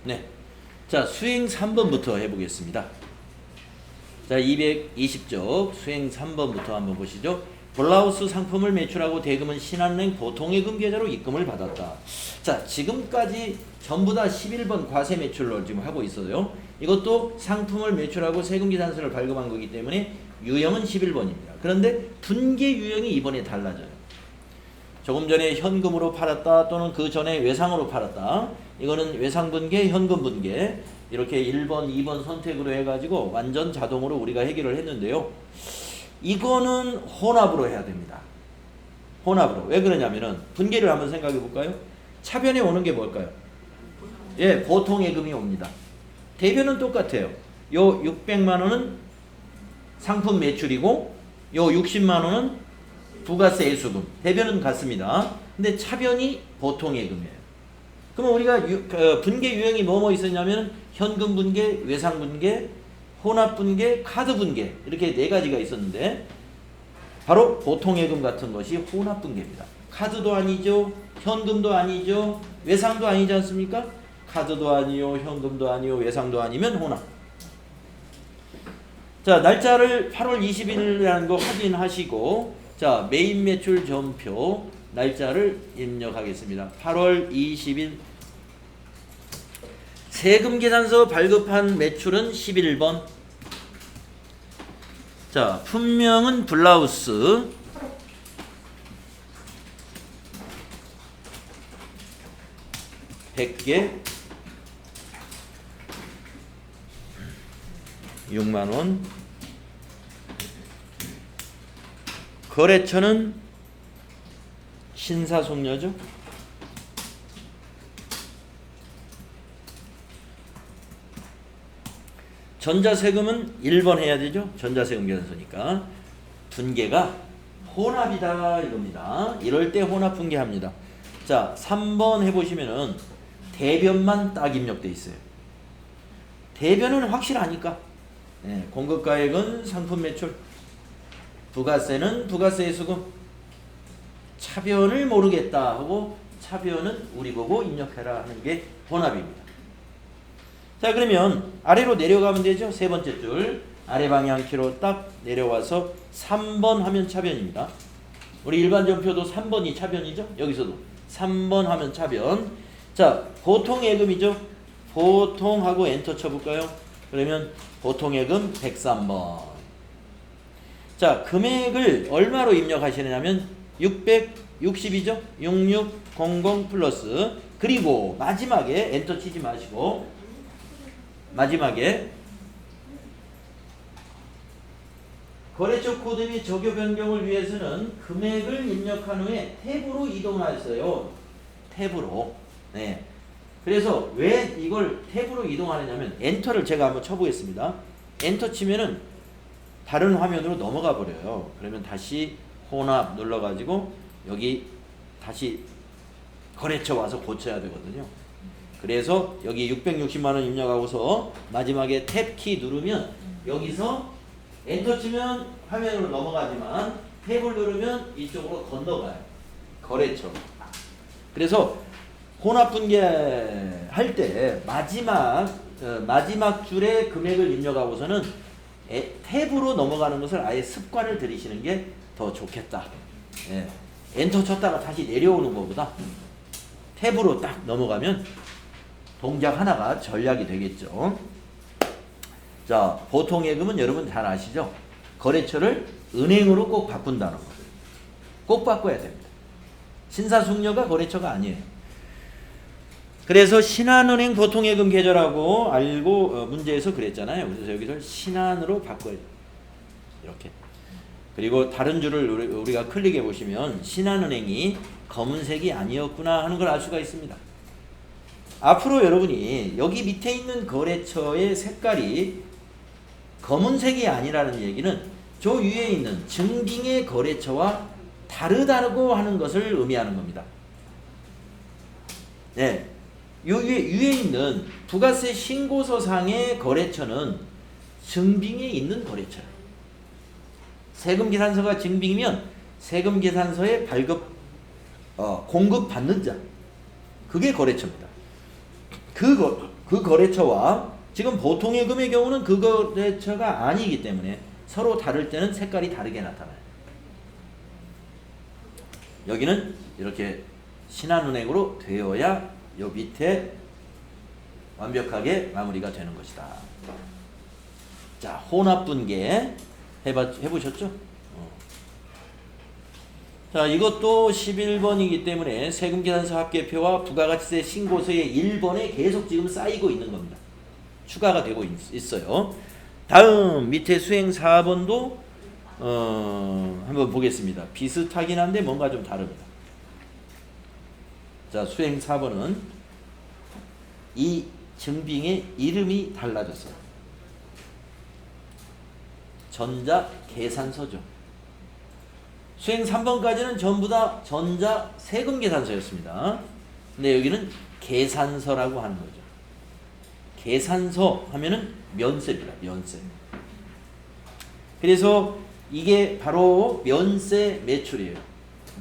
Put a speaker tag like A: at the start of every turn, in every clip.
A: 네. 자, 수행 3번부터 해보겠습니다. 자, 220쪽 수행 3번부터 한번 보시죠. 블라우스 상품을 매출하고 대금은 신한은행 보통예금 계좌로 입금을 받았다. 자, 지금까지 전부 다 11번 과세 매출로 지금 하고 있어요. 이것도 상품을 매출하고 세금계산서를 발급한 거기 때문에 유형은 11번입니다. 그런데 분계 유형이 이번에 달라져요. 조금 전에 현금으로 팔았다 또는 그 전에 외상으로 팔았다. 이거는 외상분계, 현금분계 이렇게 1번, 2번 선택으로 해가지고 완전 자동으로 우리가 해결을 했는데요. 이거는 혼합으로 해야 됩니다. 혼합으로. 왜 그러냐면은 분계를 한번 생각해 볼까요? 차변에 오는 게 뭘까요? 예, 보통예금이 옵니다. 대변은 똑같아요. 요 600만 원은 상품 매출이고 요 60만 원은 부가세 예수금. 대변은 같습니다. 근데 차변이 보통예금이에요. 그러면 우리가 분계 유형이 뭐뭐 있었냐면 현금 분계, 외상 분계, 혼합 분계, 카드 분계 이렇게 네 가지가 있었는데 바로 보통예금 같은 것이 혼합 분계입니다. 카드도 아니죠, 현금도 아니죠, 외상도 아니지 않습니까? 카드도 아니요, 현금도 아니요, 외상도 아니면 혼합. 자, 날짜를 8월 20일이라는 거 확인하시고 자, 메인 매출 전표 날짜를 입력하겠습니다. 8월 20일 세금계산서 발급한 매출은 11번. 자, 품명은 블라우스. (100개) 6만원. 거래처는 신사숙녀죠. 전자세금은 1번 해야 되죠. 전자세금 계산서니까. 분계가 혼합이다 이겁니다. 이럴 때 혼합 분계합니다. 자, 3번 해보시면은 대변만 딱 입력돼 있어요. 대변은 확실하니까. 네, 공급가액은 상품 매출, 부가세는 부가세 수금, 차변을 모르겠다 하고 차변은 우리 보고 입력해라 하는 게 혼합입니다. 자, 그러면 아래로 내려가면 되죠. 세 번째 줄 아래 방향키로 딱 내려와서 3번 하면 차변입니다. 우리 일반 전표도 3번이 차변이죠. 여기서도 3번 하면 차변. 자, 보통예금이죠. 보통하고 엔터 쳐볼까요? 그러면 보통예금 103번. 자, 금액을 얼마로 입력하시느냐면 660이죠. 6600 플러스. 그리고 마지막에 엔터 치지 마시고 마지막에 거래처 코드 및 적요 변경을 위해서는 금액을 입력한 후에 탭으로 이동하였어요. 탭으로. 네. 그래서 왜 이걸 탭으로 이동하느냐면 엔터를 제가 한번 쳐보겠습니다. 엔터 치면은 다른 화면으로 넘어가 버려요. 그러면 다시 혼합 눌러가지고 여기 다시 거래처 와서 고쳐야 되거든요. 그래서 여기 660만원 입력하고서 마지막에 탭키 누르면 여기서 엔터 치면 화면으로 넘어가지만 탭을 누르면 이쪽으로 건너가요. 거래처. 그래서 혼합 분계할 때 마지막 줄에 금액을 입력하고서는 탭으로 넘어가는 것을 아예 습관을 들이시는 게 더 좋겠다. 예. 엔터 쳤다가 다시 내려오는 것보다 탭으로 딱 넘어가면 동작 하나가 전략이 되겠죠. 자, 보통예금은 여러분 잘 아시죠? 거래처를 은행으로 꼭 바꾼다는 거. 꼭 바꿔야 됩니다. 신사숙녀가 거래처가 아니에요. 그래서 신한은행 보통예금 계좌라고 알고 문제에서 그랬잖아요. 그래서 여기를 신한으로 바꿔야 돼요. 이렇게. 그리고 다른 줄을 우리가 클릭해 보시면 신한은행이 검은색이 아니었구나 하는 걸 알 수가 있습니다. 앞으로 여러분이 여기 밑에 있는 거래처의 색깔이 검은색이 아니라는 얘기는 저 위에 있는 증빙의 거래처와 다르다고 하는 것을 의미하는 겁니다. 네. 요 위에 있는 부가세 신고서상의 거래처는 증빙에 있는 거래처예요. 세금계산서가 증빙이면 세금계산서에 공급받는 자, 그게 거래처입니다. 그 그 거래처와 지금 보통예금의 경우는 그 거래처가 아니기 때문에 서로 다를 때는 색깔이 다르게 나타나요. 여기는 이렇게 신한은행으로 되어야 요 밑에 완벽하게 마무리가 되는 것이다. 자, 혼합분계 해보셨죠? 자, 이것도 11번이기 때문에 세금계산서 합계표와 부가가치세 신고서의 1번에 계속 지금 쌓이고 있는 겁니다. 추가가 되고 있어요. 다음 밑에 수행 4번도 한번 보겠습니다. 비슷하긴 한데 뭔가 좀 다릅니다. 자, 수행 4번은 이 증빙의 이름이 달라졌어요. 전자계산서죠. 수행 3번까지는 전부 다 전자세금계산서였습니다. 근데 여기는 계산서라고 하는 거죠. 계산서 하면은 면세입니다. 면세. 그래서 이게 바로 면세 매출이에요.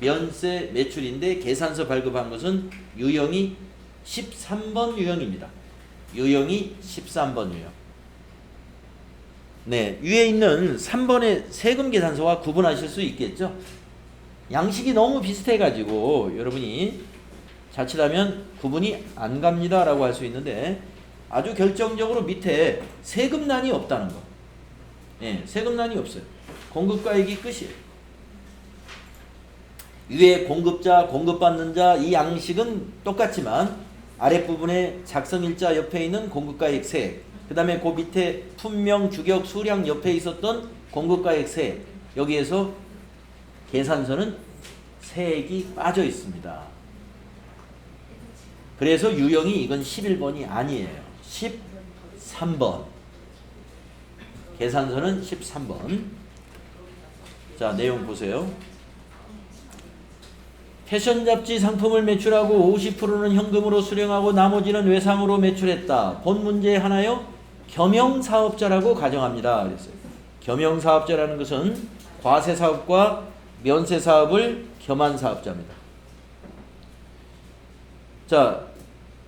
A: 면세 매출인데 계산서 발급한 것은 유형이 13번 유형입니다. 유형이 13번 유형. 네, 위에 있는 3번의 세금계산서와 구분하실 수 있겠죠? 양식이 너무 비슷해가지고 여러분이 자칫하면 구분이 안 갑니다 라고 할 수 있는데 아주 결정적으로 밑에 세금란이 없다는 거. 예, 세금란이 없어요. 공급가액이 끝이에요. 위에 공급자, 공급받는 자 이 양식은 똑같지만 아랫부분에 작성일자 옆에 있는 공급가액 세액, 그 다음에 그 밑에 품명, 주격, 수량 옆에 있었던 공급가액 세액, 여기에서 계산서는 세액이 빠져 있습니다. 그래서 유형이 이건 11번이 아니에요. 13번. 계산서는 13번. 자, 내용 보세요. 패션 잡지 상품을 매출하고 50%는 현금으로 수령하고 나머지는 외상으로 매출했다. 본 문제 하나요? 겸용사업자라고 가정합니다. 그랬어요. 겸용사업자라는 것은 과세사업과 면세사업을 겸한 사업자입니다. 자,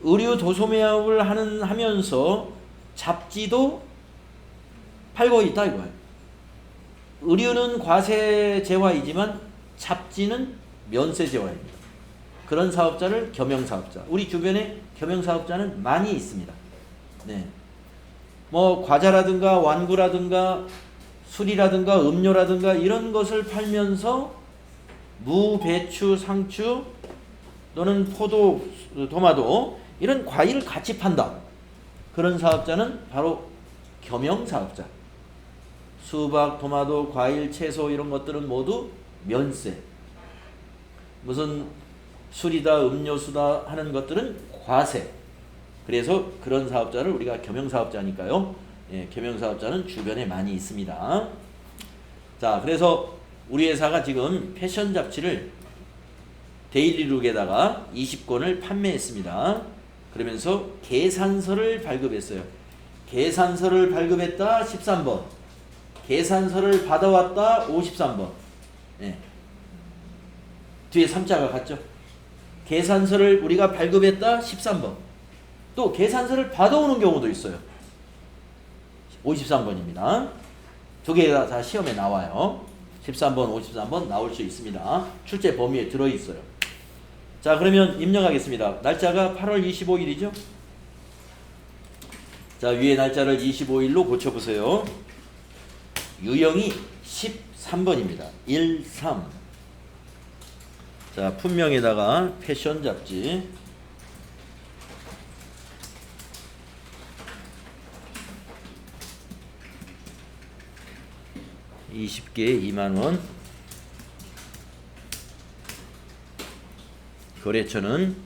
A: 의류 도소매업을 하면서 잡지도 팔고 있다 이거예요. 의류는 과세 제화이지만 잡지는 면세 제화입니다. 그런 사업자를 겸용사업자. 우리 주변에 겸용사업자는 많이 있습니다. 네. 뭐 과자라든가 완구라든가 술이라든가 음료라든가 이런 것을 팔면서 무, 배추, 상추 또는 포도, 토마토 이런 과일을 같이 판다. 그런 사업자는 바로 겸용사업자. 수박, 토마토, 과일, 채소 이런 것들은 모두 면세. 무슨 술이다, 음료수다 하는 것들은 과세. 그래서 그런 사업자를 우리가 겸용사업자니까요. 예, 겸용사업자는 주변에 많이 있습니다. 자, 그래서 우리 회사가 지금 패션 잡지를 데일리룩에다가 20권을 판매했습니다. 그러면서 계산서를 발급했어요. 계산서를 발급했다 13번. 계산서를 받아왔다 53번. 예. 뒤에 3자가 같죠. 계산서를 우리가 발급했다 13번. 또 계산서를 받아오는 경우도 있어요. 53번입니다. 두 개가 다 시험에 나와요. 13번, 53번 나올 수 있습니다. 출제 범위에 들어있어요. 자, 그러면 입력하겠습니다. 날짜가 8월 25일이죠. 자, 위에 날짜를 25일로 고쳐보세요. 유형이 13번입니다. 13. 자, 품명에다가 패션 잡지. (20개) 2만원. 거래처는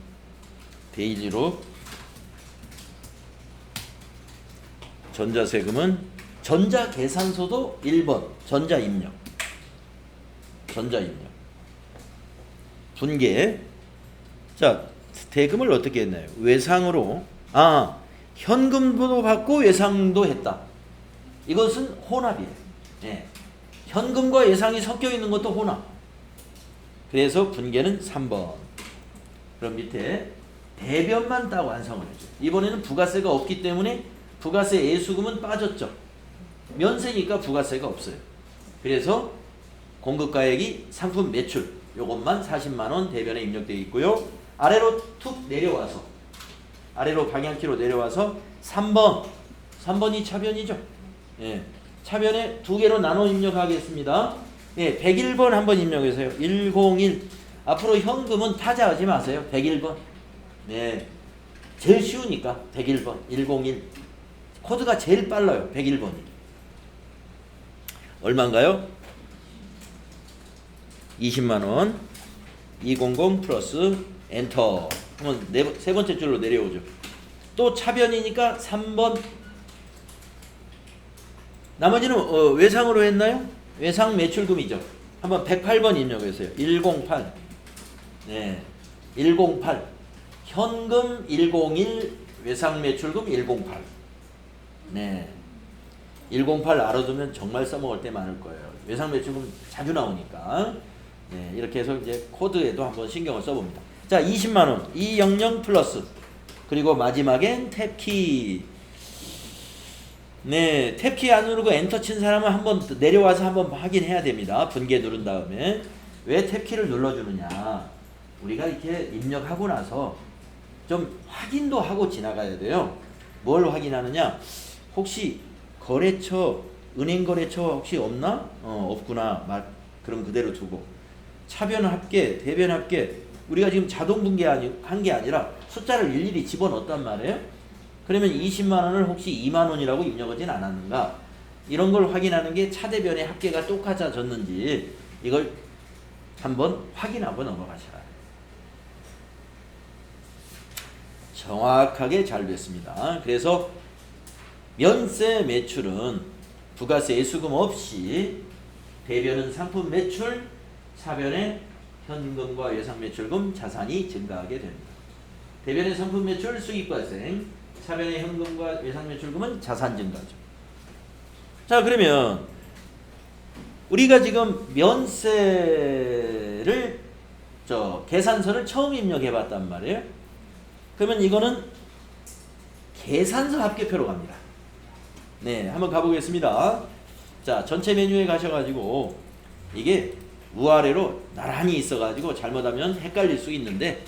A: 데일리로. 전자세금은 전자계산서도 1번 전자입력. 전자입력. 분계. 자, 대금을 어떻게 했나요? 외상으로. 현금도 받고 외상도 했다. 이것은 혼합이에요. 네. 현금과 예상이 섞여 있는 것도 혼합. 그래서 분계는 3번. 그럼 밑에 대변만 딱 완성을 해줘요. 이번에는 부가세가 없기 때문에 부가세 예수금은 빠졌죠. 면세니까 부가세가 없어요. 그래서 공급가액이 상품 매출 요것만 40만원 대변에 입력되어 있고요. 아래로 툭 내려와서 아래로 방향키로 내려와서 3번이 차변이죠. 예, 차변에 두 개로 나눠 입력하겠습니다. 예, 101번 한번 입력해주세요. 101. 앞으로 현금은 타자하지 마세요. 101번. 네, 제일 쉬우니까 101번. 101. 코드가 제일 빨라요. 101번이. 얼마인가요? 20만원. 200 플러스 엔터. 그러면 세 번째 줄로 내려오죠. 또 차변이니까 3번. 나머지는 외상으로 했나요? 외상 매출금이죠. 한번 108번 입력해주세요. 108. 네, 108. 현금 101, 외상 매출금 108. 네, 108 알아두면 정말 써먹을 때 많을 거예요. 외상 매출금 자주 나오니까. 네, 이렇게 해서 이제 코드에도 한번 신경을 써봅니다. 자, 20만원 200 플러스 그리고 마지막엔 탭키. 네, 탭키 안 누르고 엔터 친 사람은 한번 내려와서 한번 확인해야 됩니다. 분개 누른 다음에. 왜 탭키를 눌러주느냐, 우리가 이렇게 입력하고 나서 좀 확인도 하고 지나가야 돼요. 뭘 확인하느냐, 혹시 거래처, 은행 거래처 혹시 없나? 없구나. 그럼 그대로 두고, 차변 합계, 대변 합계, 우리가 지금 자동 분계한 게 아니라 숫자를 일일이 집어넣었단 말이에요. 그러면 20만원을 혹시 2만원이라고 입력하진 않았는가, 이런 걸 확인하는 게 차대변의 합계가 똑같아졌는지 이걸 한번 확인하고 넘어가셔라. 정확하게 잘 됐습니다. 그래서 면세 매출은 부가세 예수금 없이 대변은 상품 매출, 차변의 현금과 외상 매출금, 자산이 증가하게 됩니다. 대변의 상품 매출 수익 발생, 차변의 현금과 외상 매출금은 자산 증가죠. 자, 그러면 우리가 지금 면세를 계산서를 처음 입력해 봤단 말이에요. 그러면 이거는 계산서 합계표로 갑니다. 네, 한번 가보겠습니다. 자, 전체 메뉴에 가셔가지고 이게 우아래로 나란히 있어가지고 잘못하면 헷갈릴 수 있는데,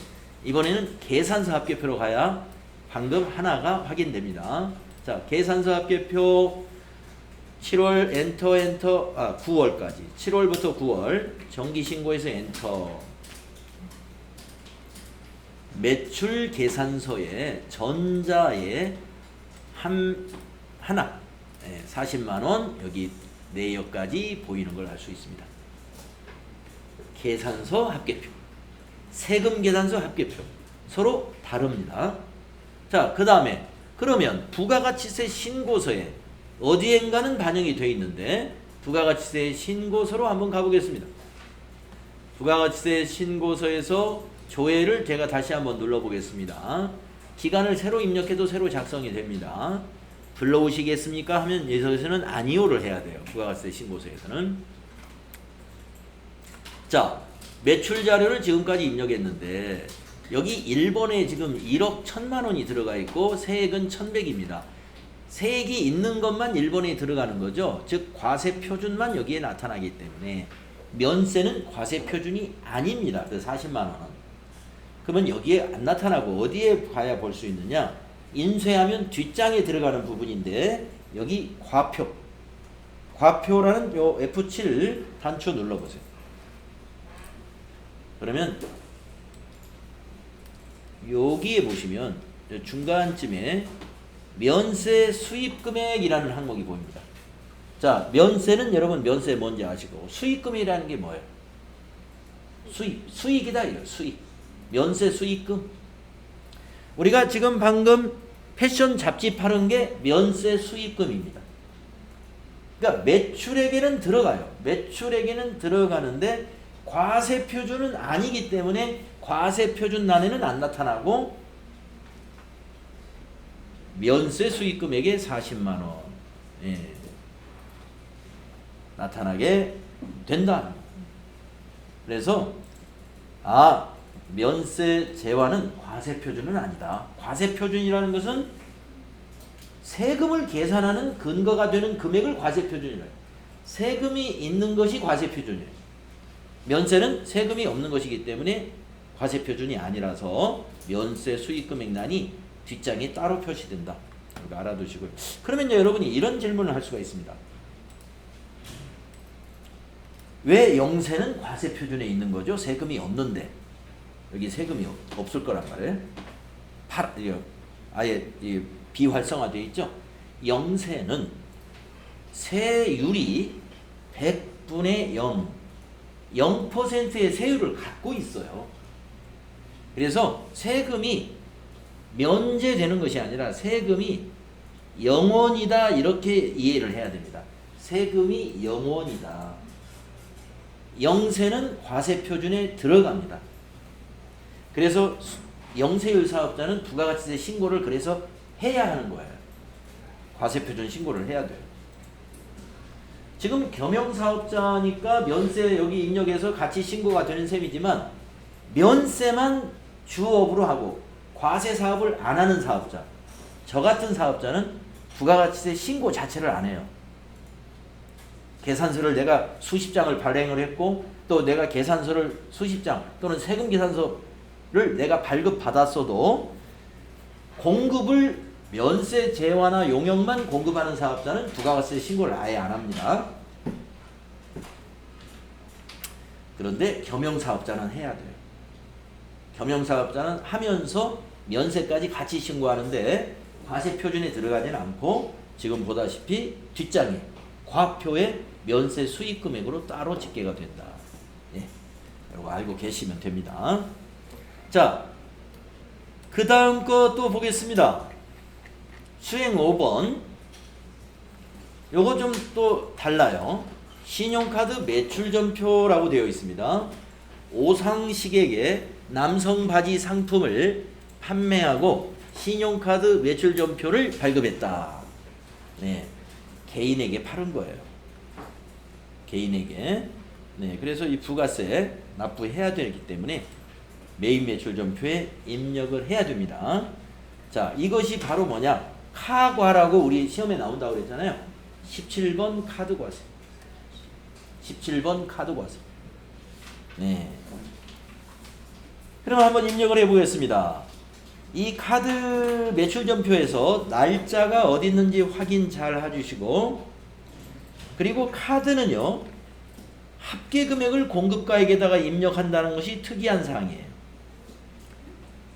A: 이번에는 계산서 합계표로 가야 방금 하나가 확인됩니다. 자, 계산서 합계표 7월 엔터 9월까지 7월부터 9월 정기신고에서 엔터. 매출 계산서에 전자에 하나 40만원 여기 내역까지 보이는 걸 알 수 있습니다. 계산서 합계표, 세금 계산서 합계표 서로 다릅니다. 자, 그 다음에 그러면 부가가치세 신고서에 어디엔가는 반영이 되어 있는데, 부가가치세 신고서로 한번 가보겠습니다. 부가가치세 신고서에서 조회를 제가 다시 한번 눌러보겠습니다. 기간을 새로 입력해도 새로 작성이 됩니다. 불러오시겠습니까? 하면 여기서는 아니오를 해야 돼요. 부가가치세 신고서에서는. 자, 매출 자료를 지금까지 입력했는데 여기 1번에 지금 1억 1천만 원이 들어가 있고 세액은 1100입니다. 세액이 있는 것만 1번에 들어가는 거죠. 즉 과세 표준만 여기에 나타나기 때문에 면세는 과세 표준이 아닙니다. 그 40만 원은. 그러면 여기에 안 나타나고 어디에 가야 볼 수 있느냐? 인쇄하면 뒷장에 들어가는 부분인데 여기 과표. 과표라는 요 F7 단추 눌러보세요. 그러면 여기에 보시면 중간쯤에 면세 수입금액이라는 항목이 보입니다. 자, 면세는 여러분 면세 뭔지 아시고, 수익금이라는 게 뭐예요? 수익이다 이거. 수익. 면세 수익금. 우리가 지금 방금 패션 잡지 파는 게 면세 수익금입니다. 그러니까 매출액에는 들어가요. 매출액에는 들어가는데 과세 표준은 아니기 때문에 과세 표준란에는 안 나타나고 면세 수익금액에 40만 원 나타나게 된다. 그래서 면세 제외는 과세 표준은 아니다. 과세 표준이라는 것은 세금을 계산하는 근거가 되는 금액을 과세 표준이라 해요. 세금이 있는 것이 과세 표준이에요. 면세는 세금이 없는 것이기 때문에 과세 표준이 아니라서 면세 수익금액란이 뒷장에 따로 표시된다. 이거 알아두시고요. 그러면 여러분이 이런 질문을 할 수가 있습니다. 왜 영세는 과세 표준에 있는 거죠? 세금이 없는데. 여기 세금이 없을 거란 말이에요. 아예 비활성화되어 있죠. 영세는 세율이 100분의 0, 0%의 세율을 갖고 있어요. 그래서 세금이 면제되는 것이 아니라 세금이 영원이다 이렇게 이해를 해야 됩니다. 세금이 영원이다. 영세는 과세 표준에 들어갑니다. 그래서 영세율 사업자는 부가가치세 신고를 그래서 해야 하는 거예요. 과세 표준 신고를 해야 돼요. 지금 겸용사업자니까 면세 여기 입력해서 같이 신고가 되는 셈이지만 면세만 주업으로 하고 과세 사업을 안 하는 사업자, 저 같은 사업자는 부가가치세 신고 자체를 안 해요. 계산서를 내가 수십 장을 발행을 했고 또 내가 계산서를 수십 장 또는 세금 계산서를 내가 발급받았어도 공급을 면세 제외나 용역만 공급하는 사업자는 부가가치세 신고를 아예 안 합니다. 그런데 겸용사업자는 해야 돼요. 겸용사업자는 하면서 면세까지 같이 신고하는데 과세 표준에 들어가지는 않고 지금 보다시피 뒷장에 과표에 면세 수익금액으로 따로 집계가 된다. 예, 이거 알고 계시면 됩니다. 자, 그 다음 거 또 보겠습니다. 수행 5번. 요거 좀 또 달라요. 신용카드 매출전표라고 되어 있습니다. 오상식에게 남성 바지 상품을 판매하고 신용카드 매출전표를 발급했다. 네, 개인에게 팔은 거예요. 개인에게. 네, 그래서 이 부가세 납부해야 되기 때문에 매입 매출전표에 입력을 해야 됩니다. 자, 이것이 바로 뭐냐? 카과라고 우리 시험에 나온다고 그랬잖아요. 17번 카드과세. 17번 카드과세. 네. 그럼 한번 입력을 해보겠습니다. 이 카드 매출전표에서 날짜가 어디 있는지 확인 잘 해주시고, 그리고 카드는요 합계금액을 공급가액에다가 입력한다는 것이 특이한 사항이에요.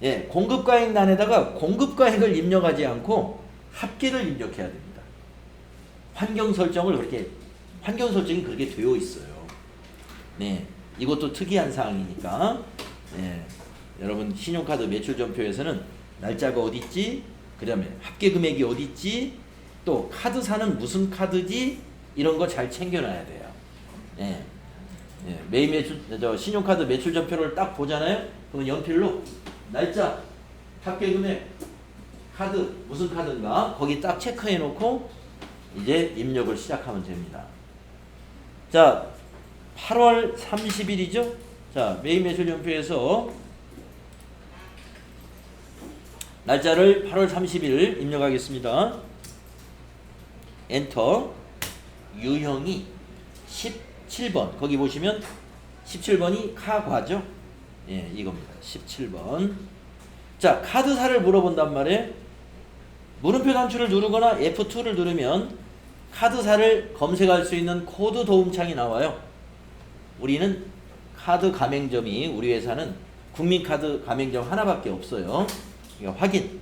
A: 예, 공급가액란에다가 공급가액을 입력하지 않고 합계를 입력해야 됩니다. 환경설정이 그렇게 되어 있어요. 네, 이것도 특이한 사항이니까. 네, 여러분 신용카드 매출전표에서는 날짜가 어디 있지, 그 다음에 합계금액이 어디 있지, 또 카드사는 무슨 카드지, 이런 거 잘 챙겨놔야 돼요. 네. 네, 매입 매출, 신용카드 매출전표를 딱 보잖아요. 그럼 연필로 날짜, 합계금액, 카드, 무슨 카드인가 거기 딱 체크해 놓고 이제 입력을 시작하면 됩니다. 자, 8월 30일이죠. 자, 매입 매출전표에서 날짜를 8월 30일 입력하겠습니다. 엔터. 유형이 17번. 거기 보시면 17번이 카과죠. 예, 이겁니다. 17번. 자, 카드사를 물어본단 말이에요. 물음표 단추를 누르거나 F2를 누르면 카드사를 검색할 수 있는 코드 도움창이 나와요. 우리는 카드 가맹점이, 우리 회사는 국민카드 가맹점 하나밖에 없어요. 그러니까 확인.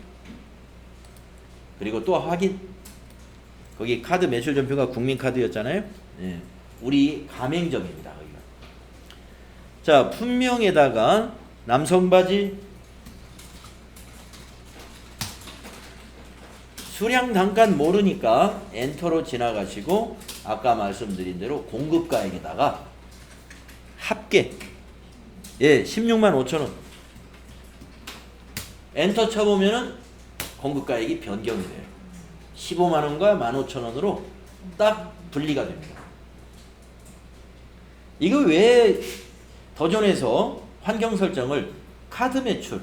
A: 그리고 또 확인. 거기 카드 매출전표가 국민카드였잖아요. 예, 우리 가맹점입니다. 거기가. 자, 품명에다가 남성바지 수량 단가는 모르니까 엔터로 지나가시고 아까 말씀드린 대로 공급가액에다가 합계, 예, 16만 5천 원 엔터 쳐보면은 공급가액이 변경이 돼요. 15만 원과 15,000원으로 딱 분리가 됩니다. 이거 왜 도전에서 환경 설정을 카드 매출,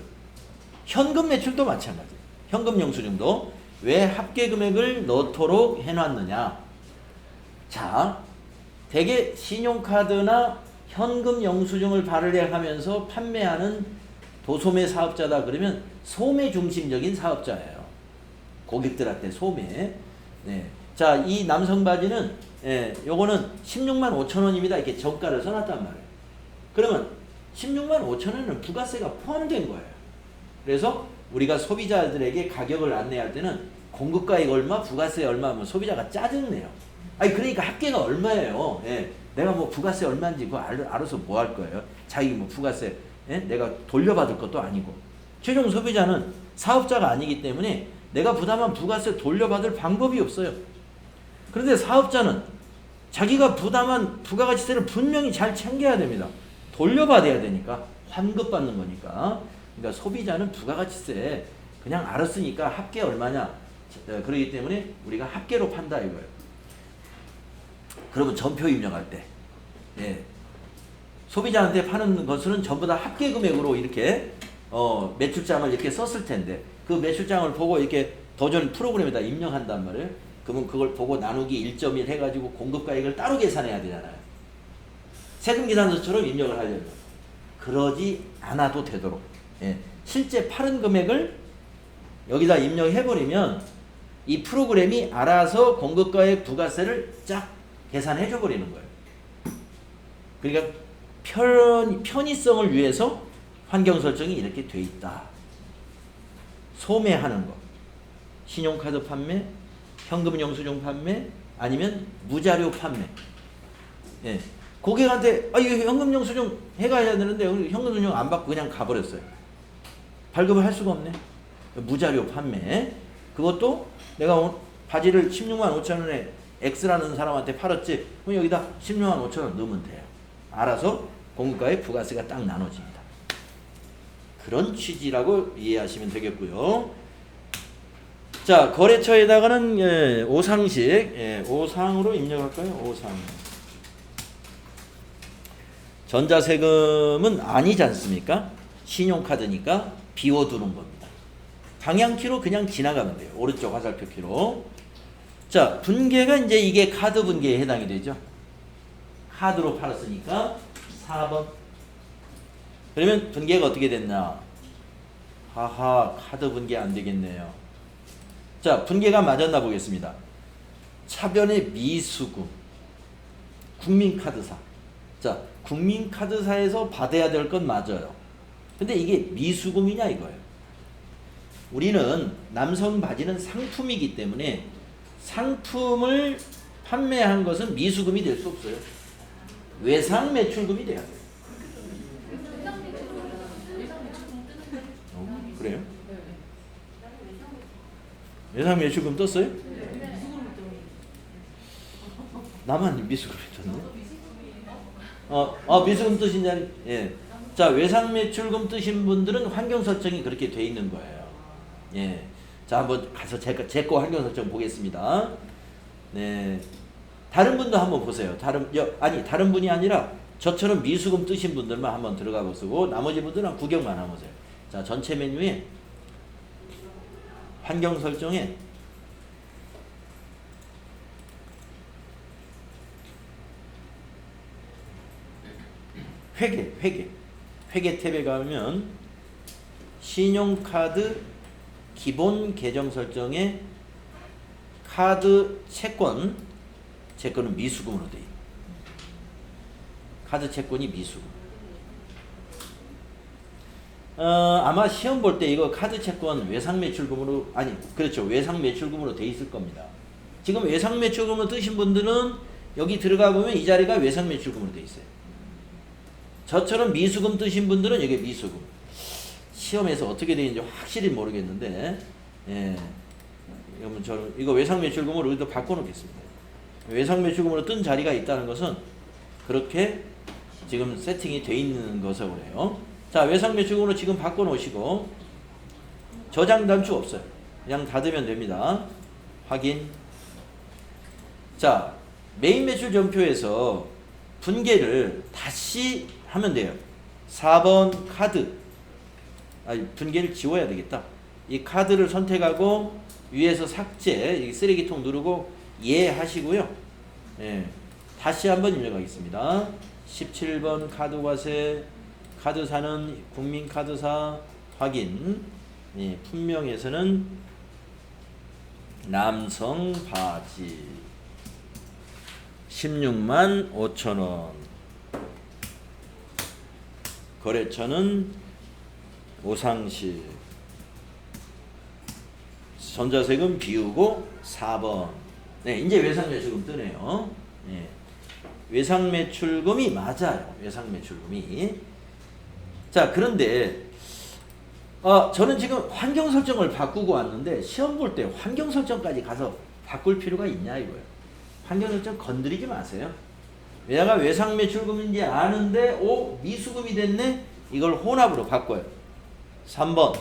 A: 현금 매출도 마찬가지예요. 현금 영수증도 왜 합계 금액을 넣도록 해놨느냐. 자, 대개 신용카드나 현금 영수증을 발행하면서 판매하는 도소매 사업자다 그러면 소매 중심적인 사업자예요. 고객들한테 소매. 네. 자, 이 남성 바지는 요거는 16만 5천 원입니다. 이렇게 정가를 써놨단 말이에요. 그러면 16만 5천 원은 부가세가 포함된 거예요. 그래서 우리가 소비자들에게 가격을 안내할 때는 공급가액 얼마, 부가세 얼마 하면 소비자가 짜증내요. 아니 그러니까 합계가 얼마예요. 예. 내가 뭐 부가세 얼마인지 그거 알아서 뭐 할 거예요. 자기 뭐 부가세 내가 돌려받을 것도 아니고. 최종 소비자는 사업자가 아니기 때문에 내가 부담한 부가세 돌려받을 방법이 없어요. 그런데 사업자는 자기가 부담한 부가가치세를 분명히 잘 챙겨야 됩니다. 돌려받아야 되니까. 환급받는 거니까. 그러니까 소비자는 부가가치세 그냥 알았으니까 합계 얼마냐. 그러기 때문에 우리가 합계로 판다 이거예요. 그러면 전표 입력할 때 소비자한테 파는 것은 전부 다 합계 금액으로 이렇게 매출장을 이렇게 썼을 텐데 그 매출장을 보고 이렇게 도전 프로그램에다 입력한단 말이에요. 그러면 그걸 보고 나누기 1.1 해가지고 공급가액을 따로 계산해야 되잖아요. 세금계산서처럼 입력을 하려면 그러지 않아도 되도록 실제 파는 금액을 여기다 입력해버리면 이 프로그램이 알아서 공급가액 부가세를 쫙 계산해줘 버리는 거예요. 그러니까 편의성을 위해서 환경 설정이 이렇게 돼 있다. 소매하는 거, 신용카드 판매, 현금 영수증 판매, 아니면 무자료 판매. 고객한테 이거 현금 영수증 해가야 되는데 현금 영수증 안 받고 그냥 가버렸어요. 발급을 할 수가 없네. 무자료 판매. 그것도 내가 바지를 16만 5천 원에 X라는 사람한테 팔았지. 그럼 여기다 16만 5천 원 넣으면 돼요. 알아서 공급가액 부가세가 딱 나눠집니다. 그런 취지라고 이해하시면 되겠고요. 자, 거래처에다가는 오상식, 오상으로 입력할까요? 오상. 전자세금은 아니지 않습니까? 신용카드니까 비워두는 겁니다. 방향키로 그냥 지나가면 돼요. 오른쪽 화살표 키로. 자, 분계가 이제 이게 카드 분계에 해당이 되죠. 카드로 팔았으니까 4번. 그러면 분계가 어떻게 됐나? 하하, 카드 분계 안 되겠네요. 자, 분계가 맞았나 보겠습니다. 차변의 미수금. 국민카드사. 자, 국민카드사에서 받아야 될 건 맞아요. 근데 이게 미수금이냐 이거예요. 우리는 남성 바지는 상품이기 때문에 상품을 판매한 것은 미수금이 될 수 없어요. 외상 매출금이 돼야 돼요. 그래요? 외상 매출금 떴어요? 나만 미수금이 떴네. 미수금 뜨신 자리. 예. 자, 외상 매출금 뜨신 분들은 환경 설정이 그렇게 돼 있는 거예요. 예. 자, 한번 가서 제 거 환경 설정 보겠습니다. 네. 다른 분도 한번 보세요. 다른 분이 아니라 저처럼 미수금 뜨신 분들만 한번 들어가 보시고 나머지 분들은 구경만 하면 보세요. 자, 전체 메뉴에 환경 설정에 회계 탭에 가면 신용카드 기본 계정 설정에 카드 채권은 미수금으로 돼 있어요. 카드 채권이 미수금. 아마 시험 볼 때 이거 카드 채권 외상 매출금으로 그렇죠. 외상 매출금으로 돼 있을 겁니다. 지금 외상 매출금으로 뜨신 분들은 여기 들어가 보면 이 자리가 외상 매출금으로 돼 있어요. 저처럼 미수금 뜨신 분들은 여기 미수금. 시험에서 어떻게 되는지 확실히 모르겠는데, 이거 외상 매출금으로 여기도 바꿔놓겠습니다. 외상 매출금으로 뜬 자리가 있다는 것은 그렇게 지금 세팅이 돼 있는 것으로 그래요. 자, 외상 매출금으로 지금 바꿔놓으시고 저장 단추 없어요. 그냥 닫으면 됩니다. 확인. 자, 메인 매출 전표에서 분계를 다시 하면 돼요. 4번 카드. 분계를 지워야 되겠다. 이 카드를 선택하고 위에서 삭제, 이 쓰레기통 누르고 예 하시고요. 예, 다시 한번 입력하겠습니다. 17번 카드 과세, 카드사는 국민카드사 확인. 예, 품명에서는 남성 바지 16만 5천 원. 거래처는 오상시. 전자세금 비우고 4번. 네, 이제 외상매출금 뜨네요. 네. 외상매출금이 맞아요. 외상매출금이. 자, 그런데 저는 지금 환경 설정을 바꾸고 왔는데 시험 볼 때 환경 설정까지 가서 바꿀 필요가 있냐 이거예요. 환경 설정 건드리지 마세요. 얘가 외상매출금인지 아는데 미수금이 됐네? 이걸 혼합으로 바꿔요. 3번.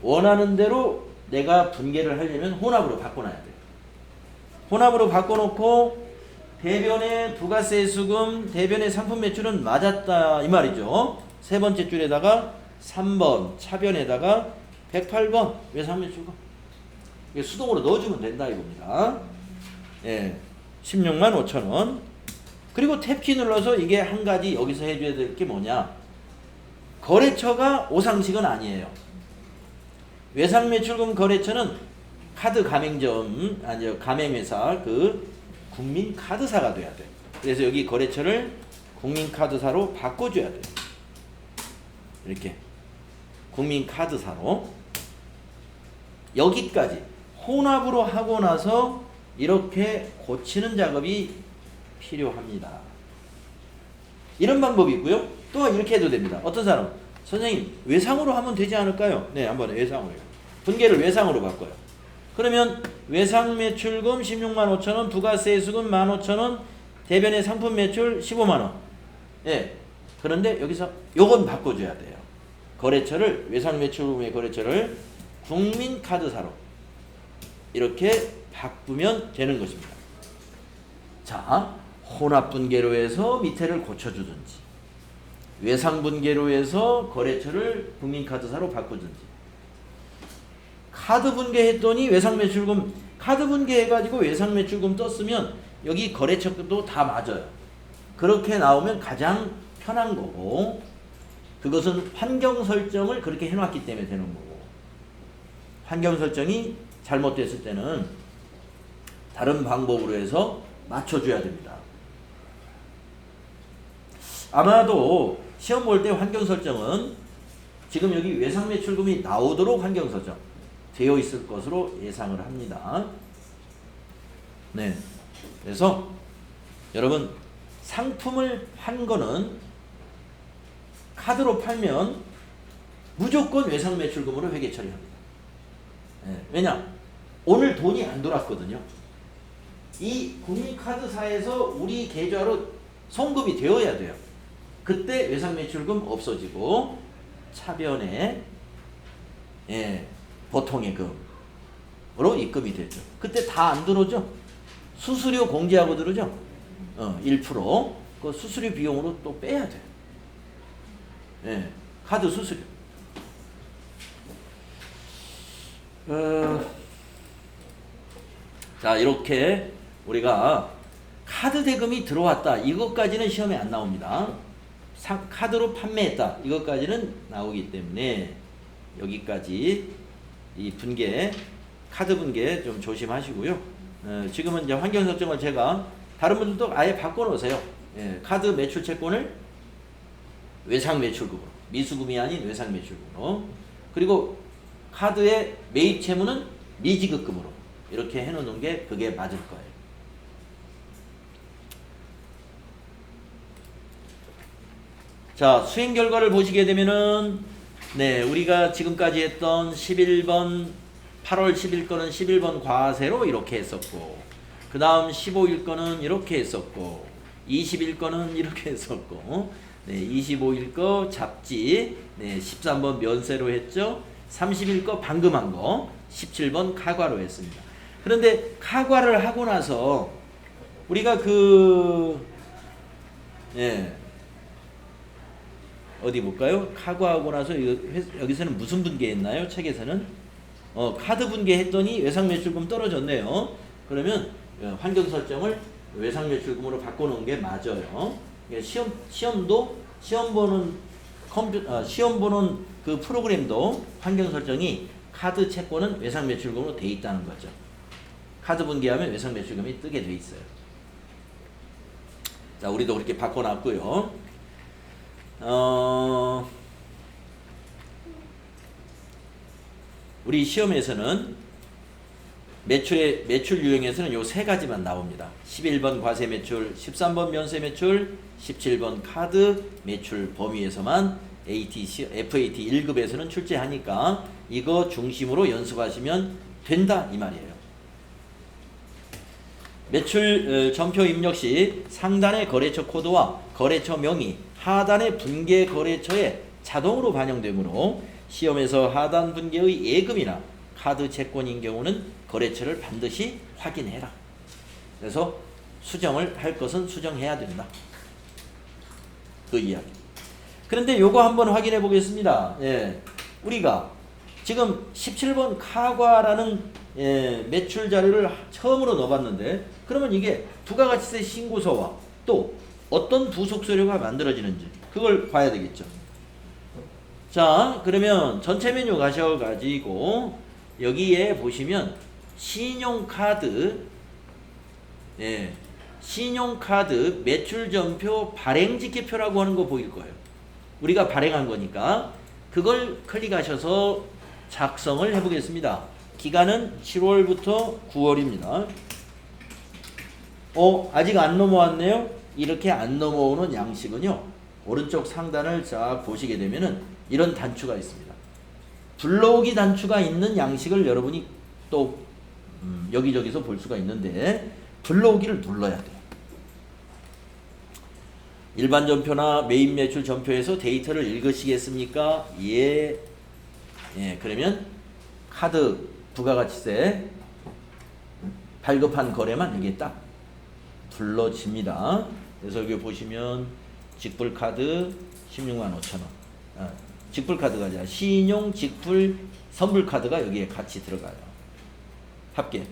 A: 원하는 대로 내가 분계를 하려면 혼합으로 바꿔놔야 돼요. 혼합으로 바꿔놓고 대변의 부가세 수금, 대변의 상품 매출은 맞았다 이 말이죠. 세 번째 줄에다가 3번 차변에다가 108번 외상매출금 수동으로 넣어주면 된다 이겁니다. 예, 16만 5천 원. 그리고 탭키 눌러서 이게 한 가지 여기서 해줘야 될 게 뭐냐, 거래처가 오상식은 아니에요. 외상매출금 거래처는 카드 가맹점, 아니요, 가맹회사, 국민카드사가 돼야 돼. 그래서 여기 거래처를 국민카드사로 바꿔줘야 돼. 이렇게 국민카드사로. 여기까지 혼합으로 하고 나서 이렇게 고치는 작업이 필요합니다. 이런 방법이 있고요. 또 이렇게 해도 됩니다. 어떤 사람, 선생님 외상으로 하면 되지 않을까요? 네, 한번 외상으로 해요. 분계를 외상으로 바꿔요. 그러면 외상매출금 16만 5천 원, 부가세 수금 15,000원, 대변의 상품 매출 15만 원. 예. 그런데 여기서 요건 바꿔줘야 돼요. 거래처를, 외상매출금의 거래처를 국민카드사로 이렇게 바꾸면 되는 것입니다. 자, 혼합분계로 해서 밑에를 고쳐주든지, 외상분계로 해서 거래처를 국민카드사로 바꾸든지, 카드분계 했더니 외상매출금, 카드분계 해가지고 외상매출금 떴으면 여기 거래처도 다 맞아요. 그렇게 나오면 가장 편한 거고, 그것은 환경 설정을 그렇게 해놨기 때문에 되는 거고, 환경 설정이 잘못됐을 때는 다른 방법으로 해서 맞춰줘야 됩니다. 아마도 시험 볼 때 환경 설정은 지금 여기 외상매출금이 나오도록 환경 설정 되어 있을 것으로 예상을 합니다. 네. 그래서 여러분, 상품을 판 거는 카드로 팔면 무조건 외상매출금으로 회계 처리합니다. 네. 왜냐? 오늘 돈이 안 돌았거든요. 이 국민카드사에서 우리 계좌로 송금이 되어야 돼요. 그때 외상매출금 없어지고 차변에 보통의 금으로 입금이 되죠. 그때 다 안 들어오죠. 수수료 공제하고 들어오죠. 1% 그 수수료 비용으로 또 빼야 돼요. 예, 카드 수수료. 자, 이렇게 우리가 카드 대금이 들어왔다, 이것까지는 시험에 안 나옵니다. 카드로 판매했다, 이것까지는 나오기 때문에 여기까지 이 분계, 카드 분계 좀 조심하시고요. 지금은 이제 환경 설정을 제가, 다른 분들도 아예 바꿔놓으세요. 예, 카드 매출 채권을 외상 매출금으로, 미수금이 아닌 외상 매출금으로, 그리고 카드의 매입 채무는 미지급금으로 이렇게 해놓는 게 그게 맞을 거예요. 자, 수행 결과를 보시게 되면은, 네, 우리가 지금까지 했던 11번, 8월 10일 거는 11번 과세로 이렇게 했었고, 그 다음 15일 거는 이렇게 했었고, 20일 거는 이렇게 했었고, 네, 25일 거 잡지, 네, 13번 면세로 했죠. 30일 거 방금 한 거, 17번 카과로 했습니다. 그런데 카과를 하고 나서 우리가 어디 볼까요? 카고하고 나서 여기서는 무슨 분계했나요? 책에서는 카드 분계했더니 외상 매출금 떨어졌네요. 그러면 환경 설정을 외상 매출금으로 바꿔놓은 게 맞아요. 시험 보는 그 프로그램도 환경 설정이 카드 채권은 외상 매출금으로 돼 있다는 거죠. 카드 분계하면 외상 매출금이 뜨게 돼 있어요. 자, 우리도 그렇게 바꿔놨고요. 우리 시험에서는 매출 유형에서는 요 세 가지만 나옵니다. 11번 과세 매출, 13번 면세 매출, 17번 카드 매출 범위에서만 FAT 1급에서는 출제하니까 이거 중심으로 연습하시면 된다 이 말이에요. 매출 전표 입력 시 상단의 거래처 코드와 거래처 명이 하단의 분계 거래처에 자동으로 반영되므로 시험에서 하단 분계의 예금이나 카드 채권인 경우는 거래처를 반드시 확인해라. 그래서 수정을 할 것은 수정해야 된다. 그 이야기. 그런데 요거 한번 확인해 보겠습니다. 예, 우리가 지금 17번 카과라는 매출 자료를 처음으로 넣어봤는데 그러면 이게 부가가치세 신고서와 또 어떤 부속 서류가 만들어지는지 그걸 봐야 되겠죠. 자, 그러면 전체 메뉴 가셔가지고 여기에 보시면 신용카드 매출전표 발행지키표라고 하는 거 보일 거예요. 우리가 발행한 거니까 그걸 클릭하셔서 작성을 해보겠습니다. 기간은 7월부터 9월입니다. 아직 안 넘어왔네요. 이렇게 안 넘어오는 양식은요, 오른쪽 상단을 쫙 보시게 되면은 이런 단추가 있습니다. 불러오기 단추가 있는 양식을 여러분이 또 여기저기서 볼 수가 있는데 불러오기를 눌러야 돼요. 일반 전표나 메인 매출 전표에서 데이터를 읽으시겠습니까? 예. 그러면 카드 부가가치세 발급한 거래만 여기에 딱 불러집니다. 그래서 여기 보시면 직불카드 16만 5천 원. 직불카드가 아니라 신용 직불 선불카드가 여기에 같이 들어가요. 합계.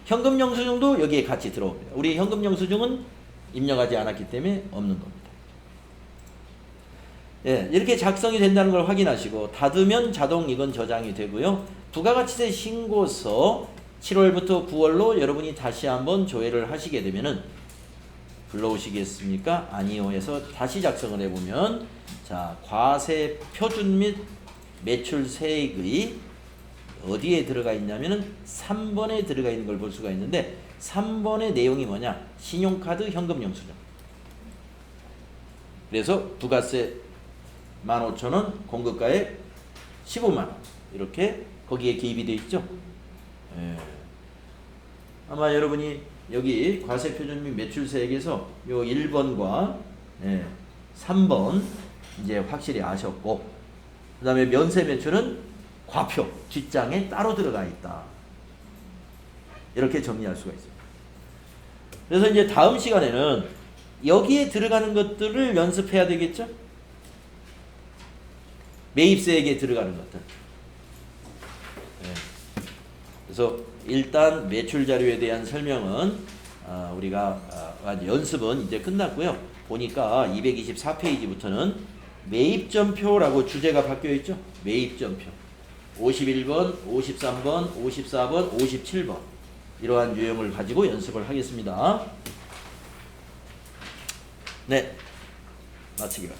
A: 현금 영수증도 여기에 같이 들어옵니다. 우리 현금 영수증은 입력하지 않았기 때문에 없는 겁니다. 예, 이렇게 작성이 된다는 걸 확인하시고 닫으면 자동 이건 저장이 되고요. 부가가치세 신고서 7월부터 9월로 여러분이 다시 한번 조회를 하시게 되면은 불러오시겠습니까? 아니요 해서 다시 작성을 해보면 자, 과세 표준 및 매출 세액의 어디에 들어가 있냐면은 3번에 들어가 있는 걸 볼 수가 있는데 3번의 내용이 뭐냐? 신용카드 현금 영수증. 그래서 부가세 15,000원, 공급가액 15만원 이렇게 거기에 기입이 되어 있죠. 아마 여러분이 여기 과세 표준 및 매출세액에서 요 1번과 3번 이제 확실히 아셨고, 그 다음에 면세 매출은 과표 뒷장에 따로 들어가 있다. 이렇게 정리할 수가 있어요. 그래서 이제 다음 시간에는 여기에 들어가는 것들을 연습해야 되겠죠? 매입세액에 들어가는 것들. 그래서 일단 매출 자료에 대한 설명은 우리가 연습은 이제 끝났고요. 보니까 224페이지부터는 매입전표라고 주제가 바뀌어 있죠. 매입전표 51번, 53번, 54번, 57번 이러한 유형을 가지고 연습을 하겠습니다. 네, 마치기로.